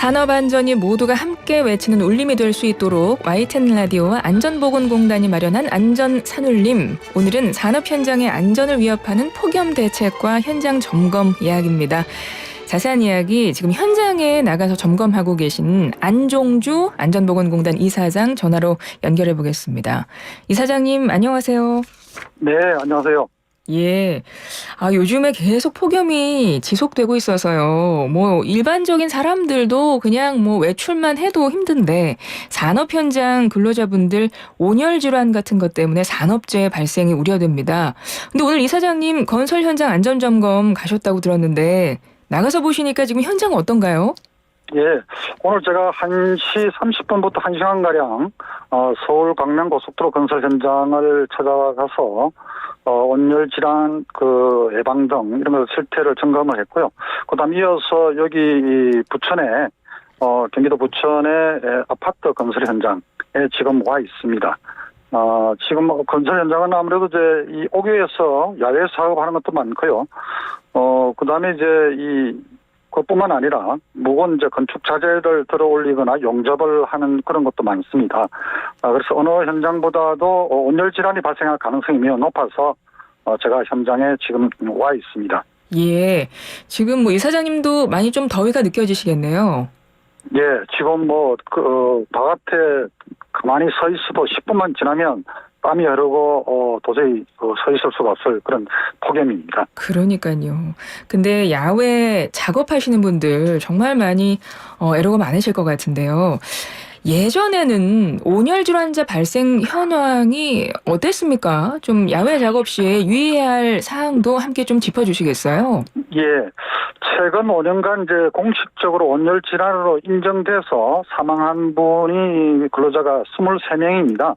산업안전이 모두가 함께 외치는 울림이 될 수 있도록 YTN 라디오와 안전보건공단이 마련한 안전산울림. 오늘은 산업 현장의 안전을 위협하는 폭염 대책과 현장 점검 이야기입니다. 자세한 이야기 지금 현장에 나가서 점검하고 계신 안종주 안전보건공단 이사장 전화로 연결해 보겠습니다. 이사장님 안녕하세요. 네, 안녕하세요. 예. 요즘에 계속 폭염이 지속되고 있어서요. 일반적인 사람들도 그냥 외출만 해도 힘든데 산업 현장 근로자분들 온열 질환 같은 것 때문에 산업재해 발생이 우려됩니다. 근데 오늘 이사장님 건설 현장 안전 점검 가셨다고 들었는데 나가서 보시니까 지금 현장은 어떤가요? 예, 오늘 제가 1시 30분부터 1시간가량 서울 광명 고속도로 건설 현장을 찾아가서 온열 질환 예방 등 이런 것 실태를 점검을 했고요. 그다음 이어서 여기 부천에 경기도 부천의 아파트 건설 현장에 지금 와 있습니다. 지금 건설 현장은 아무래도 이제 이 옥외에서 야외 사업하는 것도 많고요. 그다음에 이제 그뿐만 아니라 무거운 이제 건축 자재를 들어 올리거나 용접을 하는 그런 것도 많습니다. 그래서 어느 현장보다도 온열 질환이 발생할 가능성이 매우 높아서 제가 현장에 지금 와 있습니다. 예. 지금 이사장님도 많이 좀 더위가 느껴지시겠네요. 예, 지금 바깥에 가만히 서 있어도 10분만 지나면 땀이 흐르고 도저히 서 있을 수가 없을 그런 폭염입니다. 그러니까요. 근데 야외 작업하시는 분들 정말 많이 애로가 많으실 것 같은데요. 예전에는 온열 질환자 발생 현황이 어땠습니까? 좀 야외 작업 시에 유의해야 할 사항도 함께 좀 짚어주시겠어요? 예, 최근 5년간 이제 공식적으로 온열 질환으로 인정돼서 사망한 분이 근로자가 23명입니다.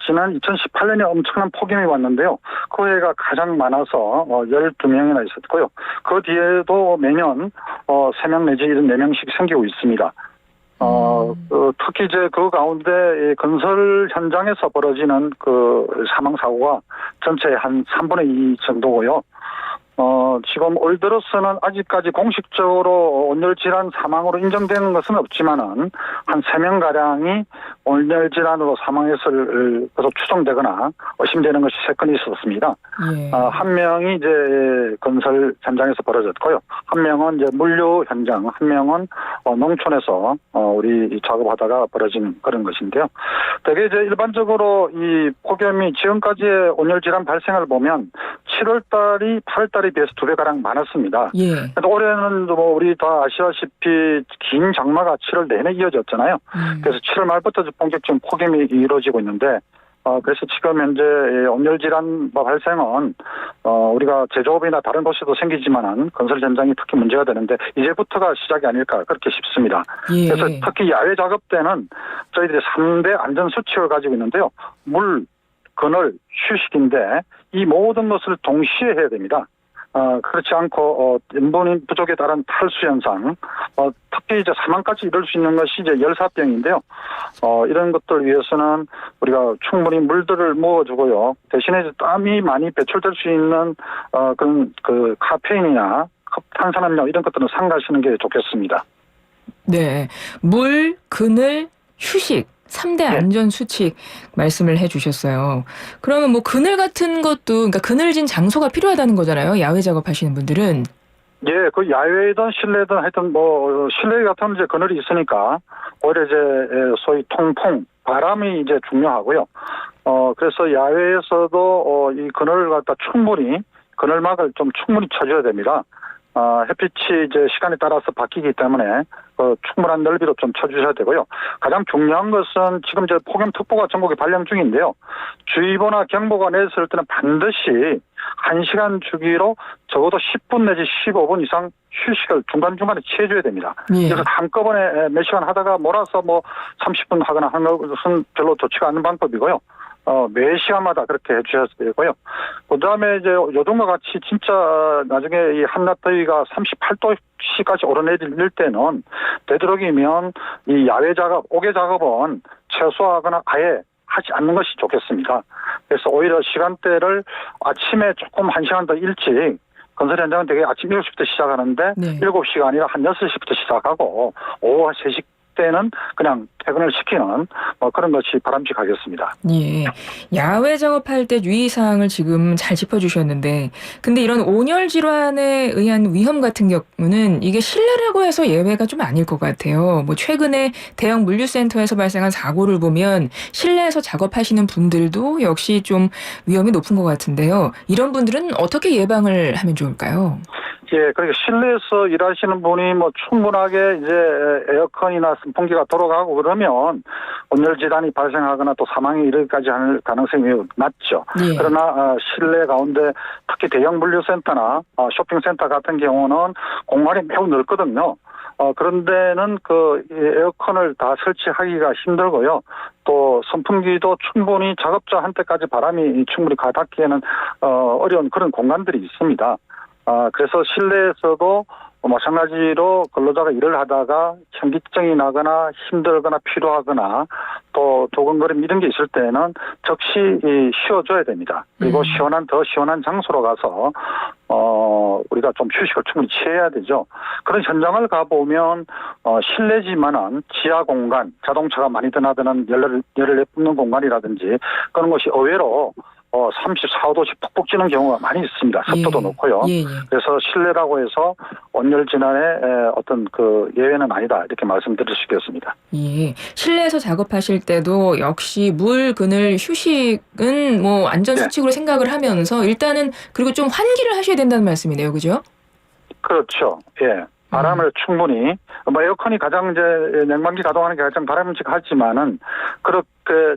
지난 2018년에 엄청난 폭염이 왔는데요. 그 해가 가장 많아서 12명이나 있었고요. 그 뒤에도 매년 3명 내지 4명씩 생기고 있습니다. 특히 이제 그 가운데 건설 현장에서 벌어지는 사망 사고가 전체의 한 3분의 2 정도고요. 지금 올 들어서는 아직까지 공식적으로 온열 질환 사망으로 인정되는 것은 없지만은 한 3명가량이 온열 질환으로 사망했을 것으로 추정되거나 의심되는 것이 3건이 있었습니다. 예. 한 명이 이제 건설 현장에서 벌어졌고요. 한 명은 이제 물류 현장, 한 명은 농촌에서 우리 작업하다가 벌어진 그런 것인데요. 되게 이제 일반적으로 이 폭염이 지금까지의 온열 질환 발생을 보면 7월 달이 8월 달에 비해서 2배가량 많았습니다. 예. 올해는 우리 다 아시다시피 긴 장마가 7월 내내 이어졌잖아요. 그래서 7월 말부터 본격적인 폭염이 이루어지고 있는데 그래서 지금 현재 온열 질환 발생은 우리가 제조업이나 다른 곳에도 생기지만은 건설 현장이 특히 문제가 되는데 이제부터가 시작이 아닐까 그렇게 싶습니다. 예. 그래서 특히 야외 작업 때는 저희들이 3대 안전 수칙을 가지고 있는데요. 물, 그늘, 휴식인데 이 모든 것을 동시에 해야 됩니다. 그렇지 않고 염분 부족에 따른 탈수 현상, 특히 이제 사망까지 이룰 수 있는 것이 이제 열사병인데요. 이런 것들 위해서는 우리가 충분히 물들을 먹어주고요. 대신에 이제 땀이 많이 배출될 수 있는 그런 카페인이나 탄산음료 이런 것들은 삼가시는 게 좋겠습니다. 네. 물, 그늘, 휴식. 3대 안전 수칙 말씀을 해주셨어요. 그러면 그늘 같은 것도, 그러니까 그늘진 장소가 필요하다는 거잖아요. 야외 작업하시는 분들은. 예, 야외든 실내든 하여튼 실내 같은 이제 그늘이 있으니까 오히려 이제 소위 통풍, 바람이 이제 중요하고요. 그래서 야외에서도 이 그늘을 갖다 충분히 그늘막을 좀 충분히 쳐줘야 됩니다. 햇빛이 이제 시간에 따라서 바뀌기 때문에 충분한 넓이로 좀 쳐주셔야 되고요. 가장 중요한 것은 지금 이제 폭염특보가 전국에 발령 중인데요. 주의보나 경보가 내렸을 때는 반드시 1시간 주기로 적어도 10분 내지 15분 이상 휴식을 중간중간에 취해줘야 됩니다. 예. 그래서 한꺼번에 몇 시간 하다가 몰아서 30분 하거나 하는 것은 별로 좋지가 않은 방법이고요. 매 시간마다 그렇게 해주셔야 되고요. 그 다음에 이제 요즘과 같이 진짜 나중에 이 한낮 더위가 38도씨까지 오르내릴 때는 되도록이면 이 야외 작업, 옥외 작업은 최소화하거나 아예 하지 않는 것이 좋겠습니다. 그래서 오히려 시간대를 아침에 조금 1시간 더 일찍 건설 현장은 되게 아침 7시부터 시작하는데 네. 7시가 아니라 한 6시부터 시작하고 오후 3시 때는 그냥 퇴근을 시키는 그런 것이 바람직하겠습니다. 예. 야외 작업할 때 유의사항을 지금 잘 짚어주셨는데, 근데 이런 온열 질환에 의한 위험 같은 경우는 이게 실내라고 해서 예외가 좀 아닐 것 같아요. 뭐 최근에 대형 물류센터에서 발생한 사고를 보면 실내에서 작업하시는 분들도 역시 좀 위험이 높은 것 같은데요. 이런 분들은 어떻게 예방을 하면 좋을까요? 예, 그러니까 실내에서 일하시는 분이 뭐 충분하게 이제 에어컨이나 선풍기가 돌아가고 그러면 온열 질환이 발생하거나 또 사망에 이르기까지 할 가능성이 매우 낮죠. 예. 그러나 실내 가운데 특히 대형 물류센터나 쇼핑센터 같은 경우는 공간이 매우 넓거든요. 그런 데는 그 에어컨을 다 설치하기가 힘들고요. 또 선풍기도 충분히 작업자한테까지 바람이 충분히 가닿기에는 어려운 그런 공간들이 있습니다. 그래서 실내에서도 마찬가지로 근로자가 일을 하다가 현기증이 나거나 힘들거나 피로하거나 또 두근거림 이런 게 있을 때는 즉시 쉬어줘야 됩니다. 그리고 더 시원한 장소로 가서 우리가 좀 휴식을 충분히 취해야 되죠. 그런 현장을 가보면 실내지만은 지하 공간, 자동차가 많이 드나드는 열을 내뿜는 공간이라든지 그런 것이 의외로 34, 5도씩 푹푹 찌는 경우가 많이 있습니다. 습도도 높고요. 예. 그래서 실내라고 해서 온열 질환의 어떤 그 예외는 아니다 이렇게 말씀드릴 수 있겠습니다. 예. 실내에서 작업하실 때도 역시 물, 그늘, 휴식은 뭐 안전 수칙으로 생각을 하면서 일단은 그리고 좀 환기를 하셔야 된다는 말씀이네요, 그죠? 그렇죠. 예. 바람을 충분히 에어컨이 가장 이제 냉방기 가동하는 게 가장 바람직하지만은 그렇게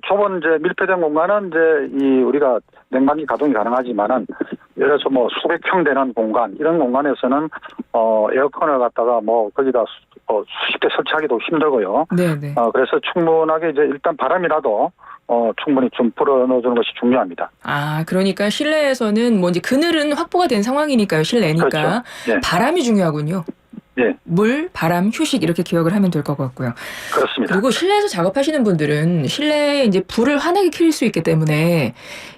좁은 이제 밀폐된 공간은 이제 우리가 냉방기 가동이 가능하지만은 예를 들어서 뭐 수백 평 되는 공간 이런 공간에서는 에어컨을 갖다가 뭐 거기다 수십 대 설치하기도 힘들고요. 네. 그래서 충분하게 이제 일단 바람이라도 충분히 좀 불어넣어주는 것이 중요합니다. 그러니까 실내에서는 뭐 이제 그늘은 확보가 된 상황이니까요, 실내니까. 그렇죠. 예. 바람이 중요하군요. 예. 물, 바람, 휴식 이렇게 기억을 하면 될 것 같고요. 그렇습니다. 그리고 실내에서 작업하시는 분들은 실내에 이제 불을 환하게 킬 수 있기 때문에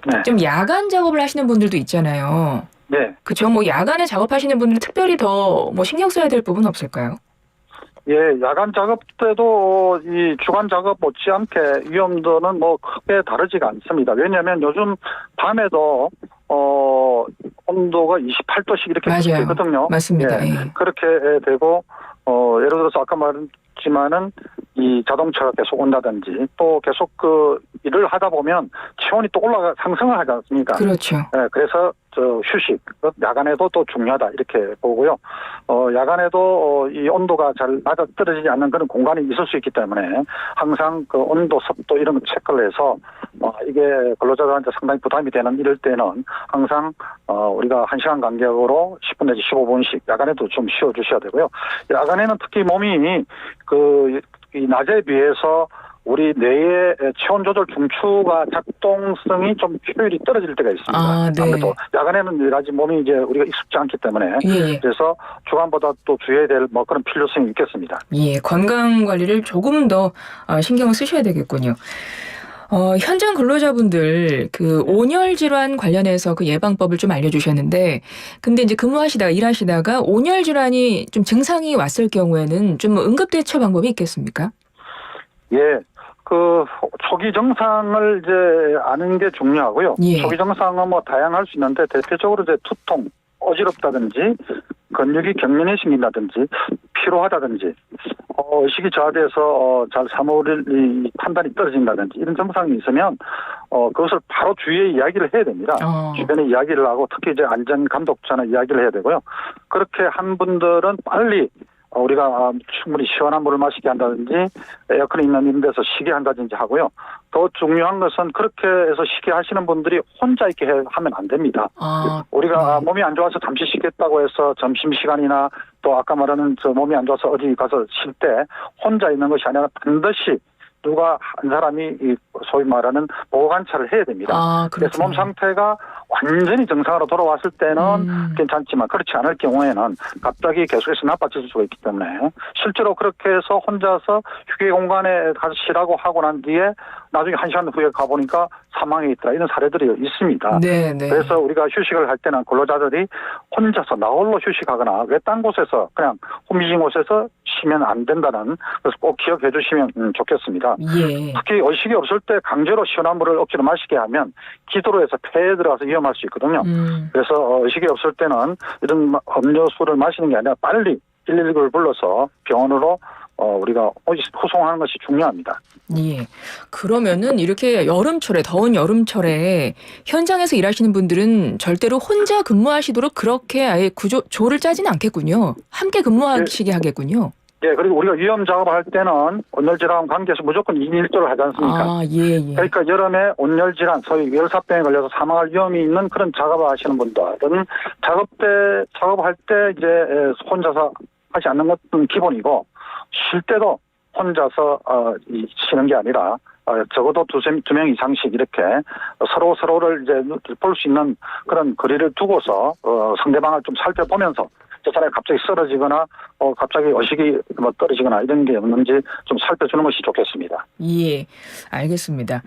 네. 좀 야간 작업을 하시는 분들도 있잖아요. 네. 그렇죠. 뭐 야간에 작업하시는 분들은 특별히 더 뭐 신경 써야 될 부분 없을까요? 예, 야간 작업 때도 이 주간 작업 못지않게 위험도는 뭐 크게 다르지가 않습니다. 왜냐하면 요즘 밤에도 온도가 28도씩 이렇게 맞아요. 되거든요. 맞습니다. 예, 예. 그렇게 되고 예를 들어서 아까 말했지만은 이 자동차가 계속 온다든지 또 계속 그 일을 하다 보면 체온이 또 상승을 하지 않습니까? 그렇죠. 예, 그래서 휴식, 야간에도 또 중요하다 이렇게 보고요. 야간에도 이 온도가 잘 낮아 떨어지지 않는 그런 공간이 있을 수 있기 때문에 항상 그 온도, 습도 이런 거 체크를 해서 이게 근로자들한테 상당히 부담이 되는 이럴 때는 항상 우리가 1시간 간격으로 10분 내지 15분씩 야간에도 좀 쉬어주셔야 되고요. 야간에는 특히 몸이 이 낮에 비해서 우리 뇌의 체온 조절 중추가 작동성이 좀 효율이 떨어질 때가 있습니다. 네. 아무래도 야간에는 여러 가지 몸이 이제 우리가 익숙지 않기 때문에 예. 그래서 주간보다 또 주의해야 될 뭐 그런 필요성이 있겠습니다. 예, 건강 관리를 조금 더 신경을 쓰셔야 되겠군요. 현장 근로자분들 그 온열 질환 관련해서 그 예방법을 좀 알려주셨는데, 근데 이제 일하시다가 온열 질환이 좀 증상이 왔을 경우에는 좀 응급 대처 방법이 있겠습니까? 예. 그 초기 증상을 이제 아는 게 중요하고요. 예. 초기 증상은 뭐 다양할 수 있는데 대표적으로 이제 두통, 어지럽다든지 근육이 경련이 생긴다든지 피로하다든지 의식이 저하돼서 잘 사물을 판단이 떨어진다든지 이런 증상이 있으면 그것을 바로 주위에 이야기를 해야 됩니다. 주변에 이야기를 하고 특히 이제 안전 감독자나 이야기를 해야 되고요. 그렇게 한 분들은 빨리 우리가 충분히 시원한 물을 마시게 한다든지 에어컨이 있는 이런 데서 쉬게 한다든지 하고요. 더 중요한 것은 그렇게 해서 쉬게 하시는 분들이 혼자 있게 하면 안 됩니다. 우리가 몸이 안 좋아서 잠시 쉬겠다고 해서 점심시간이나 또 아까 말하는 몸이 안 좋아서 어디 가서 쉴 때 혼자 있는 것이 아니라 반드시 누가 한 사람이 이 소위 말하는 보호 관찰을 해야 됩니다. 아, 그래서 몸 그렇군요. 상태가 완전히 정상으로 돌아왔을 때는 괜찮지만 그렇지 않을 경우에는 갑자기 계속해서 나빠질 수가 있기 때문에 실제로 그렇게 해서 혼자서 휴게 공간에 가서 쉬라고 하고 난 뒤에 나중에 1시간 후에 가보니까 사망해 있더라 이런 사례들이 있습니다. 네, 네. 그래서 우리가 휴식을 할 때는 근로자들이 혼자서 나홀로 휴식하거나 외딴 곳에서 그냥 혼미진 곳에서 쉬면 안 된다는 그래서 꼭 기억해 주시면 좋겠습니다. 예. 특히 의식이 없을 때 강제로 시원한 물을 억지로 마시게 하면 기도로 해서 폐에 들어가서 위험할 수 있거든요. 그래서 의식이 없을 때는 이런 음료수를 마시는 게 아니라 빨리 119를 불러서 병원으로 우리가 후송하는 것이 중요합니다. 예. 그러면은 이렇게 여름철에, 더운 여름철에 현장에서 일하시는 분들은 절대로 혼자 근무하시도록 그렇게 아예 조를 짜지는 않겠군요. 함께 근무하시게 하겠군요. 예, 그리고 우리가 위험 작업을 할 때는 온열질환 관계에서 무조건 2인 1조를 하지 않습니까? 아, 예, 예. 그러니까 여름에 온열질환, 소위 열사병에 걸려서 사망할 위험이 있는 그런 작업을 하시는 분들은 작업할 때 이제 혼자서 하지 않는 것은 기본이고 쉴 때도 혼자서 쉬는 게 아니라 적어도 두 명 이상씩 이렇게 서로를 이제 볼 수 있는 그런 거리를 두고서 상대방을 좀 살펴보면서 저 사람이 갑자기 쓰러지거나 갑자기 의식이 떨어지거나 이런 게 없는지 좀 살펴주는 것이 좋겠습니다. 예, 알겠습니다.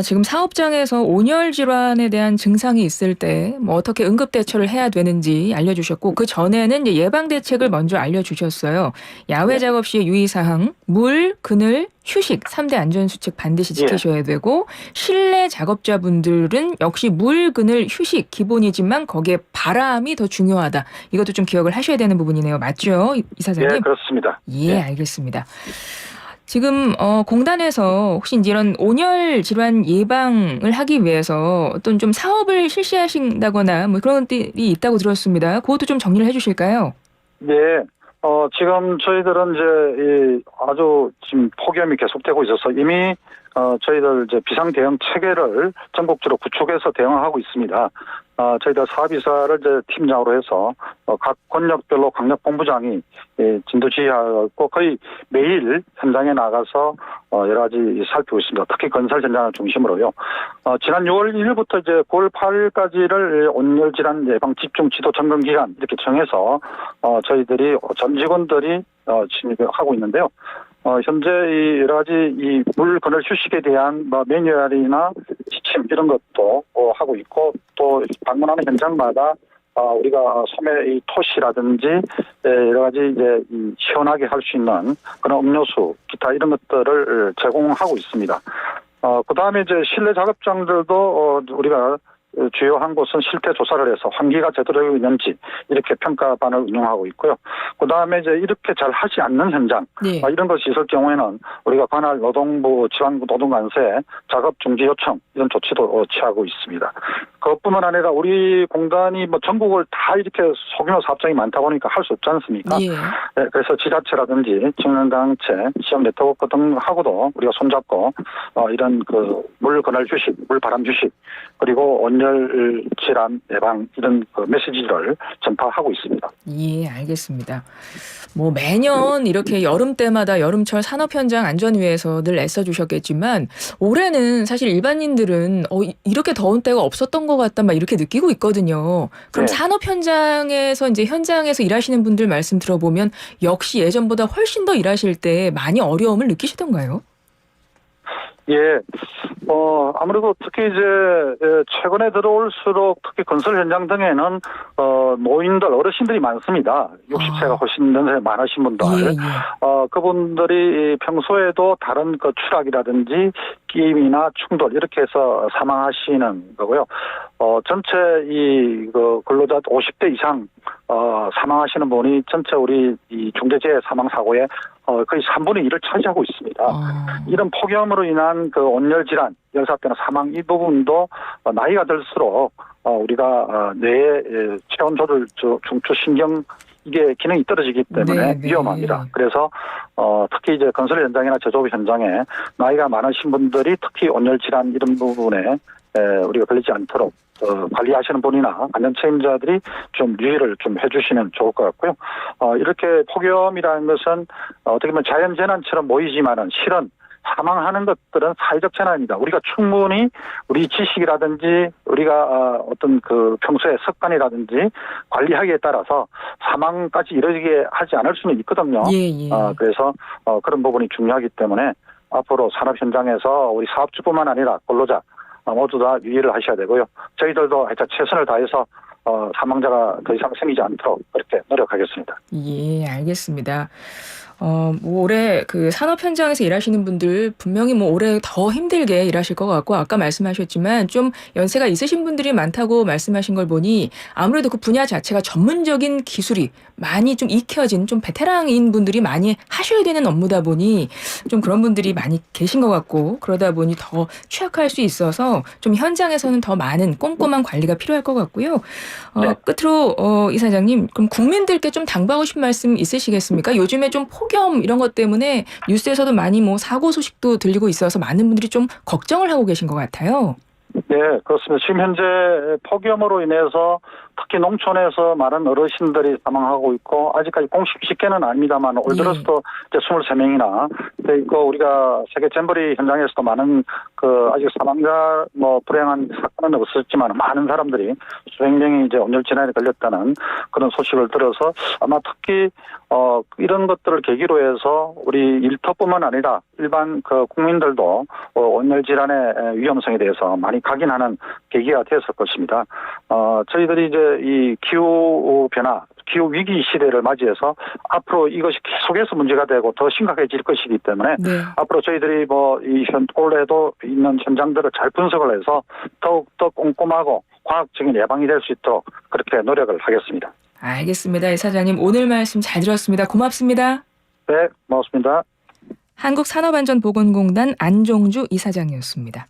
지금 사업장에서 온열 질환에 대한 증상이 있을 때 뭐 어떻게 응급 대처를 해야 되는지 알려주셨고 그 전에는 이제 예방 대책을 먼저 알려주셨어요. 야외 작업 시의 유의사항, 물, 그늘, 휴식 3대 안전수칙 반드시 지키셔야 되고 실내 작업자분들은 역시 물, 그늘, 휴식 기본이지만 거기에 바람이 더 중요하다. 이것도 좀 기억을 하셔야 되는 부분이네요. 맞죠, 이사장님? 예, 그렇습니다. 예, 알겠습니다. 지금 공단에서 혹시 이제 이런 온열 질환 예방을 하기 위해서 어떤 좀 사업을 실시하신다거나 뭐 그런 것들이 있다고 들었습니다. 그것도 좀 정리를 해주실까요? 네. 지금 저희들은 이제 아주 지금 폭염이 계속되고 있어서 이미 저희들 이제 비상 대응 체계를 전국적으로 구축해서 대응하고 있습니다. 저희들 사업이사를 이제 팀장으로 해서 각 권역별로 강력본부장이 진두지휘하고 거의 매일 현장에 나가서 여러 가지 살피고 있습니다. 특히 건설 현장을 중심으로요. 지난 6월 1일부터 이제 9월 8일까지를 온열질환 예방 집중 지도 점검 기간 이렇게 정해서 저희들이 전 직원들이 진입하고 있는데요. 현재 이 여러 가지 이 물, 그늘, 휴식에 대한 매뉴얼이나 지침 이런 것도 하고 있고 또 방문하는 현장마다 우리가 소매 이 토시라든지 여러 가지 이제 시원하게 할 수 있는 그런 음료수, 기타 이런 것들을 제공하고 있습니다. 그 다음에 이제 실내 작업장들도 우리가 주요한 곳은 실태 조사를 해서 환기가 제대로 되고 있는지 이렇게 평가반을 운영하고 있고요. 그다음에 이제 이렇게 잘 하지 않는 현장 네. 이런 것이 있을 경우에는 우리가 관할 노동부 지방부 노동관서에 작업 중지 요청 이런 조치도 취하고 있습니다. 그것뿐만 아니라 우리 공단이 뭐 전국을 다 이렇게 소규모 사업장이 많다 보니까 할 수 없지 않습니까? 예. 네, 그래서 지자체라든지 직능단체, 시험 네트워크 등하고도 우리가 손잡고 이런 그 물, 그늘 휴식, 물, 바람 휴식 그리고 온열 질환 예방 이런 그 메시지를 전파하고 있습니다. 예, 알겠습니다. 뭐 매년 이렇게 여름 때마다 여름철 산업 현장 안전 위해서 늘 애써주셨겠지만 올해는 사실 일반인들은 이렇게 더운 때가 없었던 것 같다 막 이렇게 느끼고 있거든요. 그럼 네. 산업 현장에서 이제 현장에서 일하시는 분들 말씀 들어보면 역시 예전보다 훨씬 더 일하실 때 많이 어려움을 느끼시던가요? 예, 아무래도 특히 이제 최근에 들어올수록 특히 건설 현장 등에는 노인들, 어르신들이 많습니다. 60세가 훨씬 연세 많으신 분들. 예, 예. 그분들이 평소에도 다른 그 추락이라든지 끼임이나 충돌 이렇게 해서 사망하시는 거고요. 전체 그 근로자 50대 이상 사망하시는 분이 전체 우리 이 중대재해 사망 사고의 거의 3분의 1을 차지하고 있습니다. 이런 폭염으로 인한 그 온열 질환, 열사병 사망 이 부분도 나이가 들수록 우리가 뇌의 체온 조절 중추 신경 이게 기능이 떨어지기 때문에 네. 위험합니다. 그래서 특히 이제 건설 현장이나 제조업 현장에 나이가 많으신 분들이 특히 온열 질환 이런 부분에 우리가 걸리지 않도록 관리하시는 분이나 안전 책임자들이 좀 유의를 좀 해주시면 좋을 것 같고요. 이렇게 폭염이라는 것은 어떻게 보면 자연재난처럼 보이지만은 실은 사망하는 것들은 사회적 재난입니다. 우리가 충분히 우리 지식이라든지 우리가 어떤 그 평소의 습관이라든지 관리하기에 따라서 사망까지 이르게 하지 않을 수는 있거든요. 예. 그래서 그런 부분이 중요하기 때문에 앞으로 산업 현장에서 우리 사업주뿐만 아니라 근로자 모두 다 유의를 하셔야 되고요. 저희들도 하여튼 최선을 다해서 사망자가 더 이상 생기지 않도록 그렇게 노력하겠습니다. 예, 알겠습니다. 뭐 올해 그 산업 현장에서 일하시는 분들 분명히 뭐 올해 더 힘들게 일하실 것 같고 아까 말씀하셨지만 좀 연세가 있으신 분들이 많다고 말씀하신 걸 보니 아무래도 그 분야 자체가 전문적인 기술이 많이 좀 익혀진 좀 베테랑인 분들이 많이 하셔야 되는 업무다 보니 좀 그런 분들이 많이 계신 것 같고 그러다 보니 더 취약할 수 있어서 좀 현장에서는 더 많은 꼼꼼한 관리가 필요할 것 같고요. 네. 끝으로 이사장님 그럼 국민들께 좀 당부하고 싶은 말씀 있으시겠습니까? 요즘에 좀 폭염 이런 것 때문에 뉴스에서도 많이 뭐 사고 소식도 들리고 있어서 많은 분들이 좀 걱정을 하고 계신 것 같아요. 네, 그렇습니다. 지금 현재 폭염으로 인해서 특히 농촌에서 많은 어르신들이 사망하고 있고 아직까지 공식 집계는 아닙니다만 올 들어서도 이제 23명이나 돼 있고 우리가 세계 잼버리 현장에서도 많은 그 아직 사망자 뭐 불행한 사건은 없었지만 많은 사람들이 수백 명이 이제 온열 질환에 걸렸다는 그런 소식을 들어서 아마 특히 이런 것들을 계기로 해서 우리 일터뿐만 아니라 일반 그 국민들도 온열 질환의 위험성에 대해서 많이 각인하는 계기가 되었을 것입니다. 저희들이 이제 이 기후 변화, 기후 위기 시대를 맞이해서 앞으로 이것이 계속해서 문제가 되고 더 심각해질 것이기 때문에 앞으로 저희들이 뭐 이 올해도 있는 현장들을 잘 분석을 해서 더욱더 꼼꼼하고 과학적인 예방이 될 수 있도록 그렇게 노력을 하겠습니다. 알겠습니다. 이사장님 오늘 말씀 잘 들었습니다. 고맙습니다. 네, 고맙습니다. 한국산업안전보건공단 안종주 이사장이었습니다.